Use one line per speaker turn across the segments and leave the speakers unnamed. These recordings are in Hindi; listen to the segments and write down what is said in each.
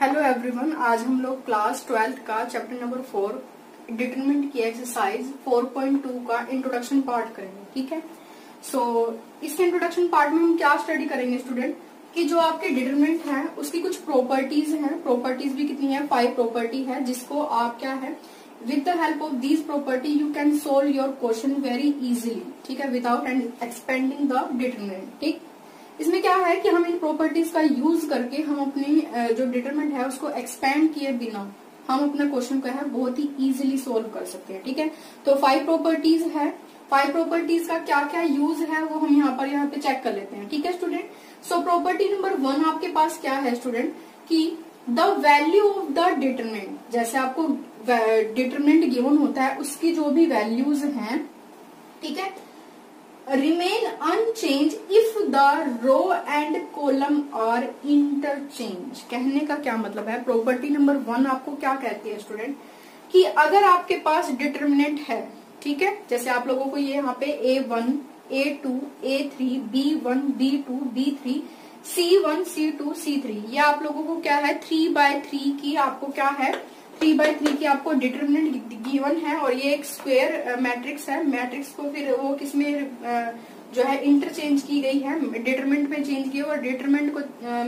हेलो एवरीवन, आज हम लोग क्लास 12th का चैप्टर नंबर 4 डिटरमिनेंट की एक्सरसाइज 4.2 का इंट्रोडक्शन पार्ट करेंगे। ठीक है। इसके इंट्रोडक्शन पार्ट में हम क्या स्टडी करेंगे स्टूडेंट, कि जो आपके डिटरमिनेंट है उसकी कुछ प्रॉपर्टीज हैं। प्रॉपर्टीज भी कितनी है, 5 प्रॉपर्टी है, जिसको आप क्या है with the help of these property you can solve your question very easily. ठीक है, विदाउट एक्सपेंडिंग द डिटरमिनेंट। ठीक, इसमें क्या है कि हम इन प्रॉपर्टीज का यूज करके हम अपनी जो डिटरमिनेंट है उसको एक्सपेंड किए बिना हम अपना क्वेश्चन को है बहुत ही इजीली सोल्व कर सकते हैं। ठीक है, तो 5 प्रॉपर्टीज है। 5 प्रॉपर्टीज का क्या क्या यूज है वो हम यहाँ पे चेक कर लेते हैं। ठीक है स्टूडेंट। सो प्रॉपर्टी नंबर 1 आपके पास क्या है स्टूडेंट, कि the value of the determinant, जैसे आपको डिटरमिनेंट गिवन होता है उसकी जो भी वैल्यूज हैं, ठीक है, remain unchanged if the row and column are interchange। कहने का क्या मतलब है, प्रॉपर्टी नंबर 1 आपको क्या कहती है स्टूडेंट, कि अगर आपके पास डिटरमिनेंट है, ठीक है, जैसे आप लोगों को ये यहाँ पे A1, A2, A3, B1, B2, B3, C1, C2, C3, ये आप लोगों को क्या है 3/3 की आपको क्या है 3/3 की आपको डिटरमिनेंट गिवन है, और ये एक स्क्वायर मैट्रिक्स है। मैट्रिक्स को फिर वो किसमें जो है इंटरचेंज की गई है, डिटरमिनेंट में चेंज की है। और डिटरमिनेंट को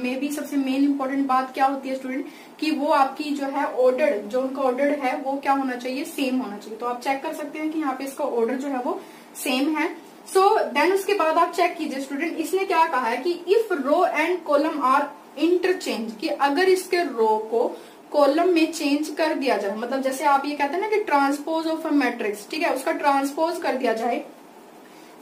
में भी सबसे मेन इंपॉर्टेंट बात क्या होती है स्टूडेंट, कि वो आपकी जो है ऑर्डर, जो उनका ऑर्डर है वो क्या होना चाहिए, सेम होना चाहिए। तो आप चेक कर सकते हैं कि यहाँ पे इसका ऑर्डर जो है वो सेम है। सो देन उसके बाद आप चेक कीजिए स्टूडेंट, इसने क्या कहा है कि if row and column are interchange, कि अगर इसके रो को कॉलम में चेंज कर दिया जाए, मतलब जैसे आप ये कहते हैं ना कि ट्रांसपोज ऑफ अ मैट्रिक्स, ठीक है, उसका ट्रांसपोज कर दिया जाए।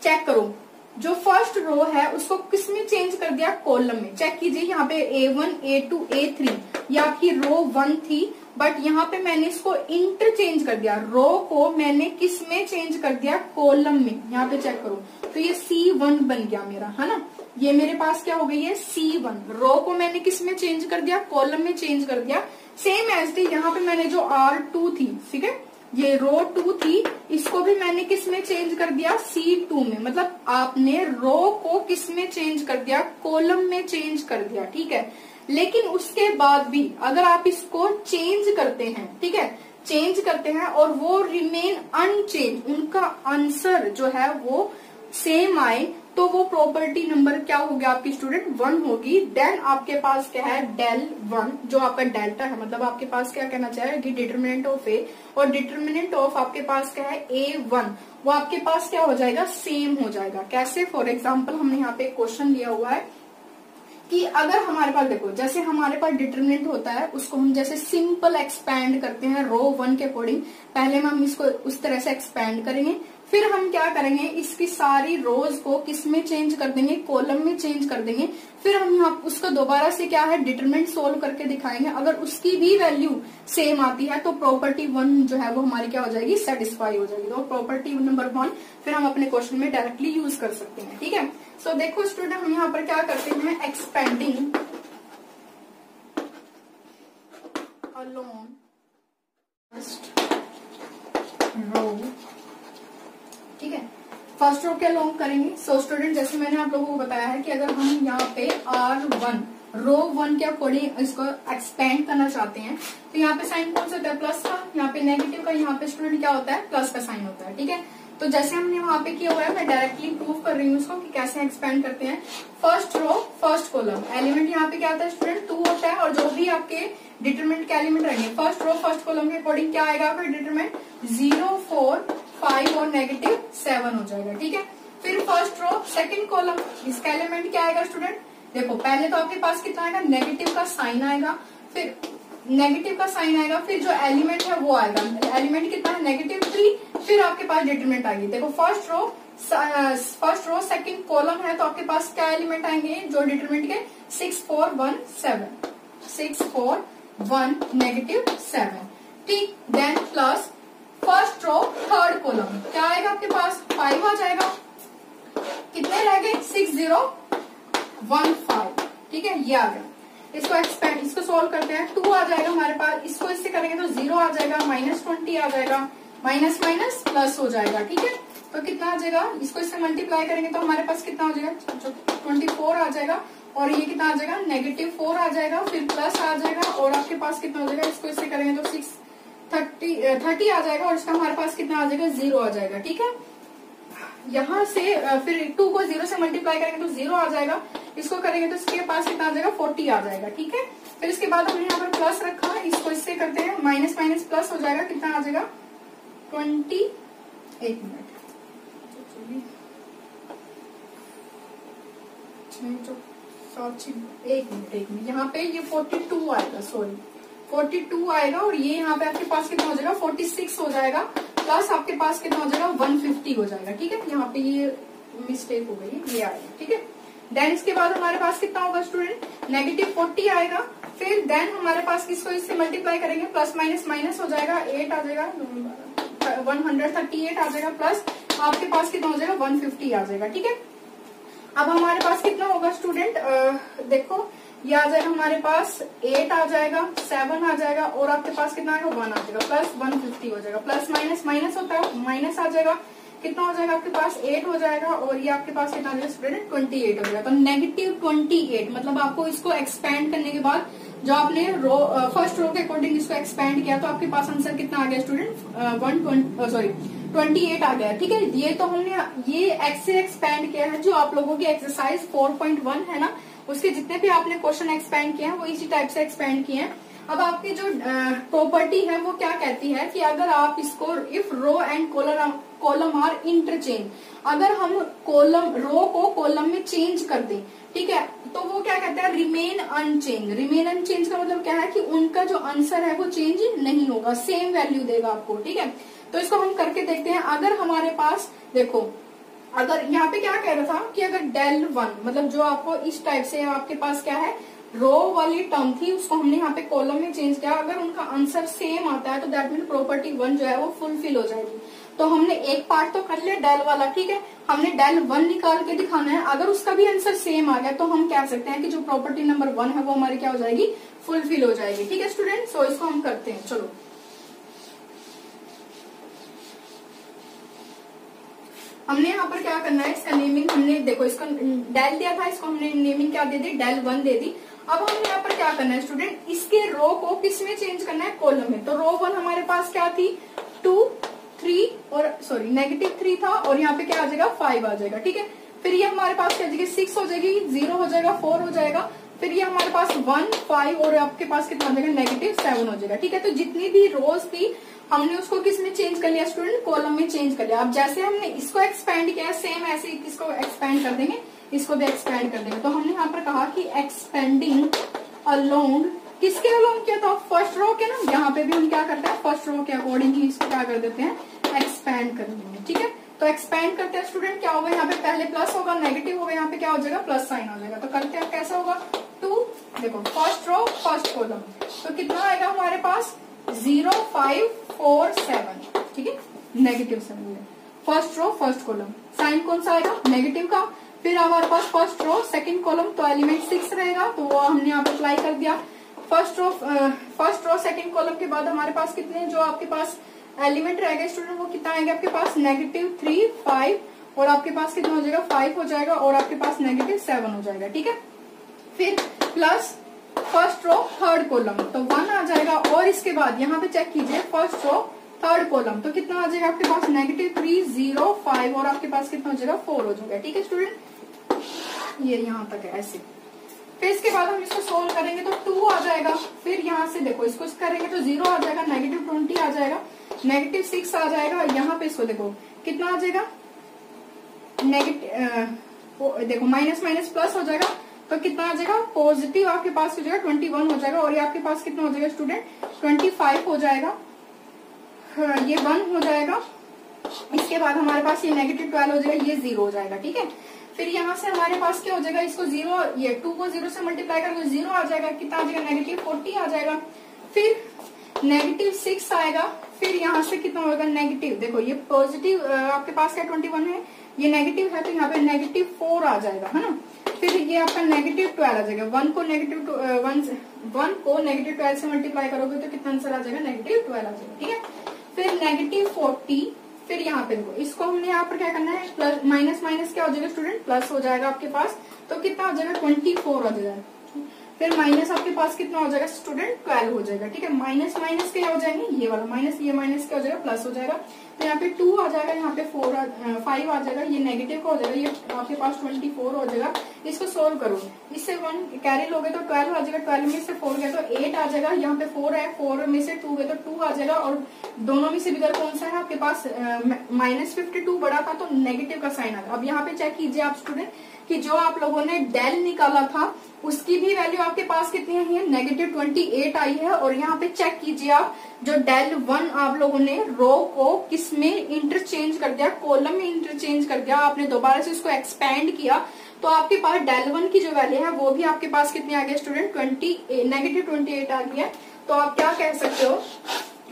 चेक करो, जो फर्स्ट रो है उसको किसमें चेंज कर दिया, कॉलम में। चेक कीजिए, यहाँ पे A1, A2, A3 ये आपकी रो 1 थी, बट यहाँ पे मैंने इसको इंटरचेंज कर दिया, रो को मैंने किस में चेंज कर दिया, कॉलम में। यहाँ पे चेक करो तो ये C1 बन गया मेरा, है ना, ये मेरे पास क्या हो गई है C1। रो को मैंने किस में चेंज कर दिया, कॉलम में चेंज कर दिया। सेम एज टी यहाँ पे मैंने जो R2 थी, ठीक है, ये रो 2 थी, इसको भी मैंने किस में चेंज कर दिया, C2 में। मतलब आपने रो को किस में चेंज कर दिया, कॉलम में चेंज कर दिया। ठीक है, लेकिन उसके बाद भी अगर आप इसको चेंज करते हैं, ठीक है, चेंज करते हैं और वो रिमेन अनचेंज, उनका आंसर जो है वो सेम आए, तो वो प्रॉपर्टी नंबर क्या होगी आपकी स्टूडेंट, 1 होगी। देन आपके पास क्या है डेल 1, जो आपका डेल्टा है, मतलब आपके पास क्या कहना चाहिए कि डिटरमिनेंट ऑफ ए और डिटरमिनेंट ऑफ आपके पास क्या है A1, वो आपके पास क्या हो जाएगा, सेम हो जाएगा। कैसे, फॉर एग्जाम्पल हमने यहाँ पे क्वेश्चन लिया हुआ है कि अगर हमारे पास, देखो जैसे हमारे पास डिटरमिनेंट होता है उसको हम जैसे सिंपल एक्सपैंड करते हैं रो 1 के अकॉर्डिंग, पहले हम इसको उस तरह से एक्सपैंड करेंगे, फिर हम क्या करेंगे, इसकी सारी रोज को किसमें चेंज कर देंगे, कॉलम में चेंज कर देंगे। फिर हम यहाँ उसको दोबारा से क्या है डिटरमिनेंट सोल्व करके दिखाएंगे। अगर उसकी भी वैल्यू सेम आती है तो प्रॉपर्टी 1 जो है वो हमारी क्या हो जाएगी, सेटिस्फाई हो जाएगी। तो प्रॉपर्टी नंबर 1 फिर हम अपने क्वेश्चन में डायरेक्टली यूज कर सकते हैं। ठीक है, सो देखो स्टूडेंट, हम यहाँ पर क्या करते हैं, एक्सपेंडिंग अलोन फर्स्ट रो। ठीक है, फर्स्ट रो के अलोंग करेंगे। सो स्टूडेंट, जैसे मैंने आप लोगों को बताया है कि अगर हम यहाँ पे R1 रो 1 के अकॉर्डिंग इसको एक्सपेंड करना चाहते हैं, तो यहाँ पे साइन कौन सा होता है, प्लस का, यहाँ पे नेगेटिव का, यहाँ पे स्टूडेंट क्या होता है, प्लस का साइन होता है। ठीक है, तो जैसे हमने वहां पे किया हुआ है, मैं डायरेक्टली प्रूव कर रही हूँ इसको कि कैसे एक्सपेंड करते हैं। First row first column, element यहाँ पे क्या होता है स्टूडेंट, 2 होता है, और जो भी आपके डिटरमिनेंट के एलिमेंट रहेंगे फर्स्ट रो फर्स्ट कॉलम के अकॉर्डिंग क्या आएगा आपका डिटरमिनेंट, 0, 4, 5 और -7 हो जाएगा। ठीक है, फिर फर्स्ट रो सेकंड कॉलम, इसका एलिमेंट क्या आएगा स्टूडेंट, देखो पहले तो आपके पास कितना आएगा, नेगेटिव का साइन आएगा, फिर नेगेटिव का साइन आएगा, फिर जो एलिमेंट है वो आएगा, एलिमेंट कितना है, -3, फिर आपके पास डिटरमिनेंट आएगी। देखो फर्स्ट रो सेकंड कॉलम है, तो आपके पास क्या एलिमेंट आएंगे जो डिटरमिनेंट के, 6, 4, 1, 7, 6, 4, 1, -7। ठीक, then plus first row third column क्या आएगा आपके पास, 5 आ जाएगा, कितने रह गए, 6, 0, 1, 5। ठीक है, ये आ गया। इसको एक्सपेंड, इसको सोल्व करते हैं, 2 आ जाएगा हमारे पास, इसको इससे करेंगे तो 0 आ जाएगा, -20 आ जाएगा, माइनस माइनस प्लस हो जाएगा। ठीक है, तो कितना आ जाएगा, इसको इससे मल्टीप्लाई करेंगे तो हमारे पास कितना हो जाएगा, 24 आ जाएगा, और ये कितना आ जाएगा -4 आ जाएगा, फिर प्लस आ जाएगा और आपके पास कितना हो जाएगा, इसको इससे करेंगे तो 30 आ जाएगा और इसका हमारे पास कितना आ जाएगा 0 आ जाएगा। ठीक है, यहाँ से फिर 2 को 0 से मल्टीप्लाई करेंगे तो 0 आ जाएगा, इसको करेंगे तो इसके पास कितना आ जाएगा 40 आ जाएगा। ठीक है, फिर इसके बाद हमने यहाँ पर प्लस रखा, इसको इससे करते हैं माइनस माइनस प्लस हो जाएगा, कितना आ जाएगा 20। एक मिनट, एक मिनट, यहाँ पे ये 42 आएगा, सॉरी 42 आएगा और ये यहाँ पे आपके पास कितना हो जाएगा 46 हो जाएगा, प्लस आपके पास कितना हो जाएगा 150 हो जाएगा। ठीक है, यहाँ पे ये मिस्टेक हो गई, ये आएगा। ठीक है, देन इसके बाद हमारे पास कितना होगा स्टूडेंट, -40 आएगा, फिर देन हमारे पास किसको इससे मल्टीप्लाई करेंगे, प्लस माइनस माइनस हो जाएगा, 8 आ जाएगा, 138 आ जाएगा, प्लस आपके पास कितना हो जाएगा 150 आ जाएगा। ठीक है, अब हमारे पास कितना होगा स्टूडेंट, देखो ये आ जाएगा हमारे पास 8 आ जाएगा, 7 आ जाएगा और आपके पास कितना आएगा 1 आ जाएगा, प्लस 150 हो जाएगा, प्लस माइनस माइनस होता है, माइनस आ जाएगा, कितना हो जाएगा आपके पास 8 हो जाएगा और ये आपके पास कितना आ जाएगा स्टूडेंट 28 हो जाएगा। तो -28 मतलब आपको इसको एक्सपेंड करने के बाद जो आपने फर्स्ट रो के अकॉर्डिंग इसको एक्सपेंड किया तो आपके पास आंसर कितना आ गया स्टूडेंट 28 आ गया। ठीक है, ये तो हमने ये एक्स से एक्सपेंड किया है, जो आप लोगों की एक्सरसाइज 4.1 है ना, उसके जितने भी आपने क्वेश्चन एक्सपेंड किए हैं वो इसी टाइप से एक्सपेंड किए हैं। अब आपकी जो प्रॉपर्टी है वो क्या कहती है कि अगर आप इसको if row and column are interchange, अगर हम रो को कॉलम में चेंज कर दें, ठीक है, तो वो क्या कहता है रिमेन अनचेंज। रिमेन अनचेंज का मतलब क्या है कि उनका जो आंसर है वो चेंज नहीं होगा, सेम वैल्यू देगा आपको। ठीक है, तो इसको हम करके देखते हैं। अगर हमारे पास देखो, अगर यहाँ पे क्या कह रहा था कि अगर del 1 मतलब जो आपको इस टाइप से आपके पास क्या है रो वाली टर्म थी, उसको हमने यहाँ पे कॉलम में चेंज किया, अगर उनका आंसर सेम आता है तो दैट मीन प्रॉपर्टी 1 जो है वो फुलफिल हो जाएगी। तो हमने एक पार्ट तो कर लिया del वाला, ठीक है, हमने del 1 निकाल के दिखाना है। अगर उसका भी आंसर सेम आ गया तो हम कह सकते हैं कि जो प्रॉपर्टी नंबर 1 है वो हमारी क्या हो जाएगी, फुलफिल हो जाएगी। ठीक है स्टूडेंट, सो इसको हम करते हैं। चलो हमने यहाँ पर क्या करना है, इसका नेमिंग हमने देखो इसको del दिया था, इसको हमने नेमिंग क्या दे दी, del 1 दे दी। अब हमने यहाँ पर क्या करना है स्टूडेंट, इसके रो को किस में चेंज करना है, कॉलम में। तो रो 1 हमारे पास क्या थी 2 3 और सॉरी -3 था और यहाँ पे क्या आ जाएगा 5 आ जाएगा। ठीक है, फिर ये हमारे पास क्या जाएगी 6 हो जाएगी, 0 हो जाएगा, 4 हो जाएगा, फिर ये हमारे पास 1 5 और आपके पास कितना आ जाएगा -7 हो जाएगा। ठीक है, तो जितनी भी रोज थी हमने उसको किस में चेंज कर लिया स्टूडेंट, कॉलम में चेंज कर लिया। अब जैसे हमने इसको एक्सपेंड किया सेम ऐसे इसको एक्सपेंड कर देंगे, इसको भी एक्सपेंड कर देंगे। तो हमने यहाँ पर कहा कि एक्सपेंडिंग अलोंग, किसके अलोंग किया था, फर्स्ट रो के ना। यहाँ पे भी हम क्या करते हैं फर्स्ट रो के अकॉर्डिंग ही इसको क्या कर देते हैं, एक्सपेंड कर देंगे। ठीक है, तो एक्सपेंड करते हैं स्टूडेंट, क्या होगा यहाँ पे पहले प्लस होगा, नेगेटिव होगा, यहाँ पे क्या हो जाएगा प्लस साइन हो जाएगा। तो करते हैं कैसा होगा 2, देखो फर्स्ट रो फर्स्ट कॉलम, तो कितना आएगा हमारे पास 0 5 4 7। ठीक है, -7 first row first column, sign कौन सा आएगा नेगेटिव का। फिर हमारे पास फर्स्ट रो सेकंड कॉलम, तो एलिमेंट 6 रहेगा, तो वो हमने यहाँ पे अप्लाई कर दिया। फर्स्ट रो सेकंड कॉलम के बाद हमारे पास कितने जो आपके पास एलिमेंट रहेगा स्टूडेंट, वो कितना आएगा आपके पास -3 5 और आपके पास कितना हो जाएगा 5 हो जाएगा और आपके पास -7 हो जाएगा। ठीक है, फिर plus first row third column, तो 1 आ जाएगा और इसके बाद यहाँ पे चेक कीजिए फर्स्ट रो थर्ड कॉलम, तो कितना आ जाएगा आपके पास -3 0 5 और आपके पास कितना हो जाएगा 4 हो जाएगा। ठीक है स्टूडेंट, ये यहाँ तक है ऐसे। फिर इसके बाद हम इसको सोल्व करेंगे तो 2 आ जाएगा, फिर यहाँ से देखो इसको करेंगे तो 0 आ जाएगा, -20 आ जाएगा, -6 आ जाएगा, यहाँ पे इसको देखो कितना आ जाएगा देखो माइनस माइनस प्लस हो जाएगा, तो कितना आ जाएगा पॉजिटिव आपके पास हो जाएगा 21 हो जाएगा और ये आपके पास कितना हो जाएगा स्टूडेंट 25 हो जाएगा, ये 1 हो जाएगा। इसके बाद हमारे पास ये -12 हो जाएगा, ये 0 हो जाएगा। ठीक है, फिर यहाँ से हमारे पास क्या हो जाएगा, इसको 0 ये 2 को 0 से मल्टीप्लाई करके 0 आ जाएगा, कितना आ जाएगा -40 आ जाएगा, फिर -6 आएगा, फिर यहाँ से कितना होगा नेगेटिव, देखो ये पॉजिटिव आपके पास क्या 21 है, ये नेगेटिव है तो यहाँ पे -4 आ जाएगा, है ना। फिर ये आपका -12 आ जाएगा, 1 को -12 से मल्टीप्लाई करोगे तो कितना आंसर आ जाएगा -12 आ जाएगा। ठीक है, फिर -40 फिर यहाँ पे देखो, इसको हमने यहाँ पर क्या करना है, प्लस माइनस माइनस क्या हो जाएगा स्टूडेंट, प्लस हो जाएगा आपके पास। तो कितना हो जाएगा 24 हो जाएगा। फिर माइनस आपके पास कितना हो जाएगा स्टूडेंट 12 हो जाएगा। ठीक है, माइनस माइनस क्या हो जाएंगे, ये वाला माइनस, ये माइनस क्या हो जाएगा प्लस हो जाएगा। तो यहाँ पे 2 आ जाएगा, यहाँ पे 5 आ जाएगा, ये नेगेटिव का हो जाएगा, ये आपके पास 24 हो जाएगा। इसको सोल्व करो, इससे 1 कैरी लोगे तो 12 आ जाएगा, 12 में से 4 गया तो 8 आ जाएगा। यहाँ पे 4 है, 4 में से 2 गए तो 2 आ जाएगा। और दोनों में से बिगर कौन सा है आपके पास, -52 बड़ा था तो नेगेटिव का साइन आ गया। अब यहाँ पे चेक कीजिए आप स्टूडेंट कि जो आप लोगों ने डेल निकाला था उसकी भी वैल्यू आपके पास कितनी आई है, -28 आई है। और यहाँ पे चेक कीजिए आप, जो डेल 1 आप लोगों ने रो को किस में इंटरचेंज कर दिया, कॉलम में इंटरचेंज कर दिया, आपने दोबारा से इसको एक्सपेंड किया तो आपके पास डेल 1 की जो वैल्यू है वो भी आपके पास कितनी आ गई स्टूडेंट, -28 आ गई है। तो आप क्या कह सकते हो,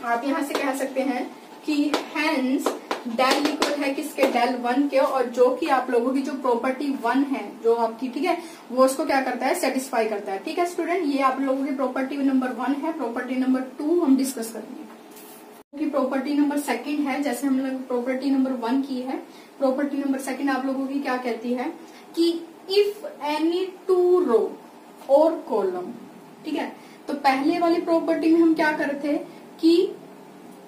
आप यहाँ से कह सकते हैं कि हेंस डेल इक्वल है किसके, डेल 1 के। और जो कि आप लोगों की जो प्रॉपर्टी 1 है जो आपकी, ठीक है, वो उसको क्या करता है, सेटिस्फाई करता है। ठीक है स्टूडेंट, ये आप लोगों की प्रॉपर्टी नंबर 1 है। प्रॉपर्टी नंबर 2 हम डिस्कस करेंगे कि प्रॉपर्टी नंबर 2 है। जैसे हम लोग प्रॉपर्टी नंबर 1 की है, प्रॉपर्टी नंबर 2 आप लोगों की क्या कहती है कि इफ एनी 2 रो और कॉलम, ठीक है। तो पहले वाली प्रॉपर्टी में हम क्या कर रहे थे कि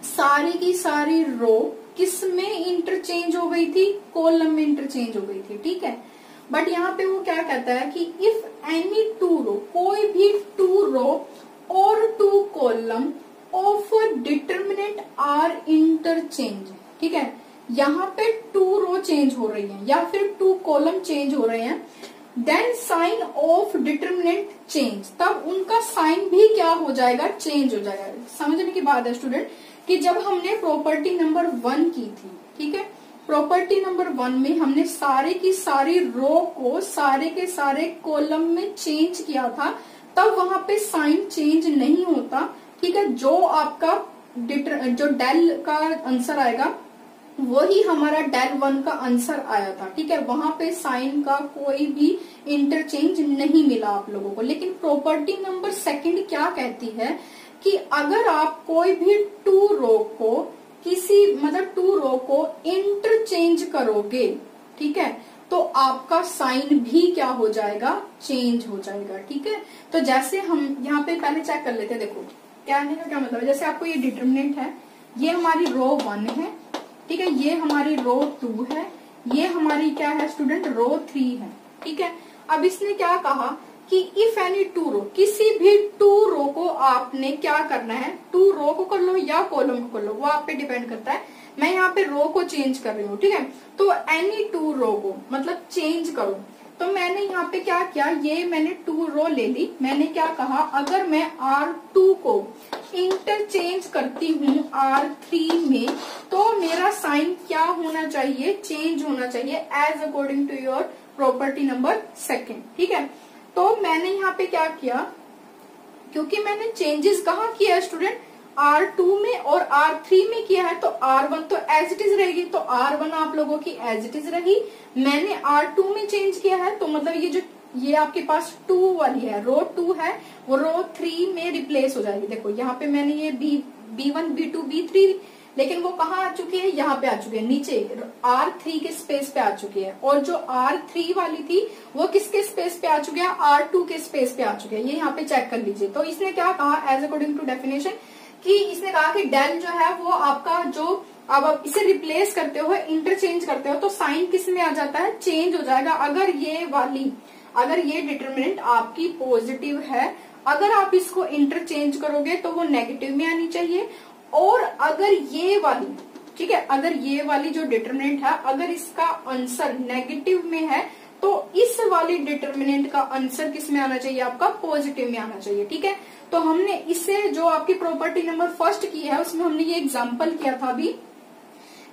सारी की सारी रो किस में इंटरचेंज हो गई थी, कॉलम में इंटरचेंज हो गई थी। ठीक है, बट यहाँ पे वो क्या कहता है कि इफ एनी 2 रो, कोई भी 2 रो और 2 column of determinant are interchange. ठीक है, यहाँ पे 2 रो चेंज हो रही है या फिर 2 कॉलम चेंज हो रहे हैं, then sign of determinant change, तब उनका साइन भी क्या हो जाएगा, चेंज हो जाएगा। समझने की बात है स्टूडेंट कि जब हमने प्रॉपर्टी नंबर 1 की थी, ठीक है, प्रॉपर्टी नंबर 1 में हमने सारे की सारी रो को सारे के सारे कॉलम में चेंज किया था, तब वहां पे साइन चेंज नहीं होता। ठीक है, जो आपका जो डेल का आंसर आएगा वही हमारा डेल 1 का आंसर आया था। ठीक है, वहां पे साइन का कोई भी इंटरचेंज नहीं मिला आप लोगों को। लेकिन प्रॉपर्टी नंबर 2 क्या कहती है कि अगर आप कोई भी 2 रो को किसी, मतलब 2 रो को इंटरचेंज करोगे, ठीक है, तो आपका साइन भी क्या हो जाएगा, चेंज हो जाएगा। ठीक है, तो जैसे हम यहाँ पे पहले चेक कर लेते हैं। देखो कहने का क्या मतलब है, जैसे आपको ये डिटर्मिनेंट है, ये हमारी रो 1 है, ठीक है, ये हमारी रो 2 है, ये हमारी क्या है स्टूडेंट, रो 3 है। ठीक है, अब इसने क्या कहा कि इफ एनी 2 रो, किसी भी 2 रो को आपने क्या करना है, 2 रो को कर लो या कॉलम को कर लो, वो आप पे डिपेंड करता है। मैं यहाँ पे रो को चेंज कर रही हूँ। ठीक है, तो एनी 2 रो को मतलब चेंज करो। तो मैंने यहाँ पे क्या किया, ये मैंने 2 रो ले ली। मैंने क्या कहा, अगर मैं R2 को इंटरचेंज करती हूँ R3 में, तो मेरा साइन क्या होना चाहिए, चेंज होना चाहिए as according to your property number 2। ठीक है, तो मैंने यहाँ पे क्या किया, क्योंकि मैंने चेंजेस कहाँ किया है स्टूडेंट, R2 में और R3 में किया है, तो R1 तो एज इट इज रहेगी, तो R1 आप लोगों की एज इट इज रही। मैंने R2 में चेंज किया है, तो मतलब ये आपके पास 2 वाली है, रो 2 है, वो रो 3 में रिप्लेस हो जाएगी। देखो यहाँ पे मैंने ये B1 B2 B3, लेकिन वो कहाँ आ चुकी है, यहाँ पे आ चुकी है, नीचे R3 के स्पेस पे आ चुकी है। और जो R3 वाली थी वो किसके स्पेस पे आ चुकी है, R2 के स्पेस पे आ चुकी है। ये यहाँ पे चेक कर लीजिए। तो इसने क्या कहा एज अकॉर्डिंग टू डेफिनेशन, कि इसने कहा कि डेल जो है वो आपका जो, अब आप इसे रिप्लेस करते हो, इंटरचेंज करते हो, तो साइन किस में आ जाता है, चेंज हो जाएगा। अगर ये डिटर्मिनेंट आपकी पॉजिटिव है, अगर आप इसको इंटरचेंज करोगे तो वो नेगेटिव में आनी चाहिए। और अगर ये वाली, ठीक है, अगर ये वाली जो डिटर्मिनेंट है, अगर इसका आंसर नेगेटिव में है, तो इस वाली डिटर्मिनेंट का आंसर किस में आना चाहिए, आपका पॉजिटिव में आना चाहिए। ठीक है, तो हमने इससे जो आपकी प्रॉपर्टी नंबर 1 की है, उसमें हमने ये एग्जांपल किया था अभी,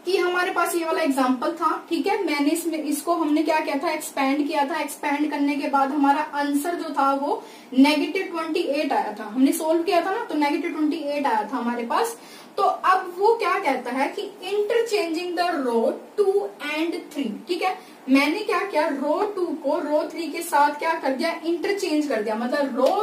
कि हमारे पास ये वाला एग्जांपल था। ठीक है, मैंने इसको हमने क्या किया था, एक्सपेंड किया था। एक्सपेंड करने के बाद हमारा आंसर जो था वो -28 आया था। हमने सोल्व किया था ना, तो -28 आया था हमारे पास। तो अब वो क्या कहता है कि इंटरचेंजिंग द रो 2 and 3। ठीक है, मैंने क्या किया, रो 2 को रो 3 के साथ क्या कर दिया, इंटरचेंज कर दिया। मतलब रो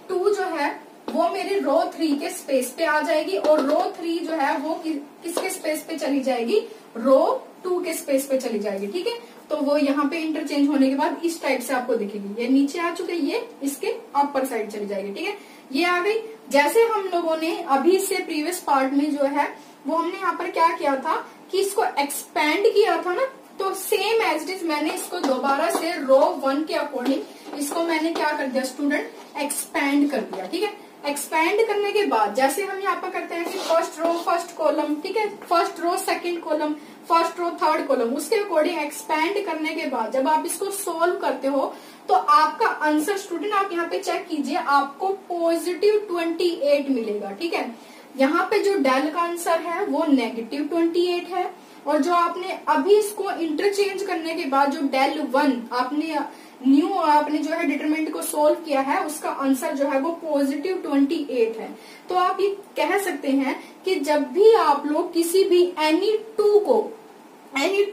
2 जो है वो मेरे रो 3 के स्पेस पे आ जाएगी, और रो 3 जो है वो किसके स्पेस पे चली जाएगी, रो 2 के स्पेस पे चली जाएगी, ठीक है। तो वो यहाँ पे इंटरचेंज होने के बाद इस टाइप से आपको दिखेगी, ये नीचे आ चुके, ये इसके अपर साइड चली जाएगी, ठीक है। ये आ गई। जैसे हम लोगों ने अभी से प्रीवियस पार्ट में जो है वो हमने यहाँ पर क्या किया था कि इसको एक्सपैंड किया था ना, तो सेम एज इट इज मैंने इसको दोबारा से रो 1 के अकॉर्डिंग इसको मैंने क्या कर दिया स्टूडेंट, एक्सपैंड कर दिया, ठीक है। एक्सपैंड करने के बाद जैसे हम यहाँ पर करते हैं कि फर्स्ट रो फर्स्ट कॉलम, ठीक है, first row second column, first row third column, उसके अकॉर्डिंग एक्सपैंड करने के बाद जब आप इसको सोल्व करते हो तो आपका आंसर स्टूडेंट आप यहाँ पे चेक कीजिए, आपको पॉजिटिव 28 मिलेगा, ठीक है। यहाँ पे जो डेल का आंसर है वो नेगेटिव 28 है, और जो आपने अभी इसको इंटरचेंज करने के बाद जो डेल 1 आपने न्यू आपने जो है डिटरमिनेंट को सोल्व किया है उसका आंसर जो है वो पॉजिटिव 28 है। तो आप ये कह सकते हैं कि जब भी आप लोग किसी भी एनी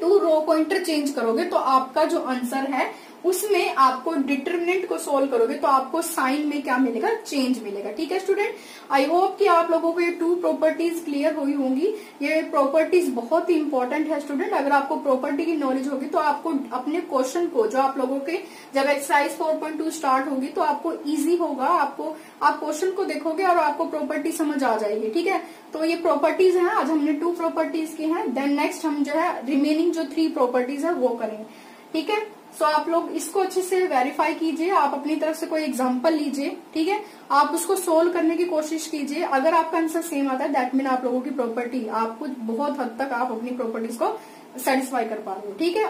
टू रो को इंटरचेंज करोगे तो आपका जो आंसर है उसमें आपको डिटरमिनेंट को सोल्व करोगे तो आपको साइन में क्या मिलेगा, चेंज मिलेगा, ठीक है स्टूडेंट। आई होप कि आप लोगों को ये 2 प्रॉपर्टीज क्लियर हुई होंगी। ये प्रॉपर्टीज बहुत ही इंपॉर्टेंट है स्टूडेंट। अगर आपको प्रॉपर्टी की नॉलेज होगी तो आपको अपने क्वेश्चन को जो आप लोगों के जब एक्सरसाइज 4.2 स्टार्ट होगी तो आपको इजी होगा, आपको आप क्वेश्चन को देखोगे और आपको प्रॉपर्टी समझ आ जाएगी, ठीक है। तो ये प्रॉपर्टीज हैं, आज हमने 2 प्रॉपर्टीज की हैं, देन नेक्स्ट हम जो है रिमेनिंग जो 3 प्रॉपर्टीज है वो करेंगे, ठीक है। सो आप लोग इसको अच्छे से वेरीफाई कीजिए, आप अपनी तरफ से कोई एग्जांपल लीजिए, ठीक है, आप उसको सोल्व करने की कोशिश कीजिए। अगर आपका आंसर सेम आता है दैट मीन आप लोगों की प्रॉपर्टी, आप कुछ बहुत हद तक आप अपनी प्रॉपर्टीज को सेटिस्फाई कर पा रहे हो, ठीक है।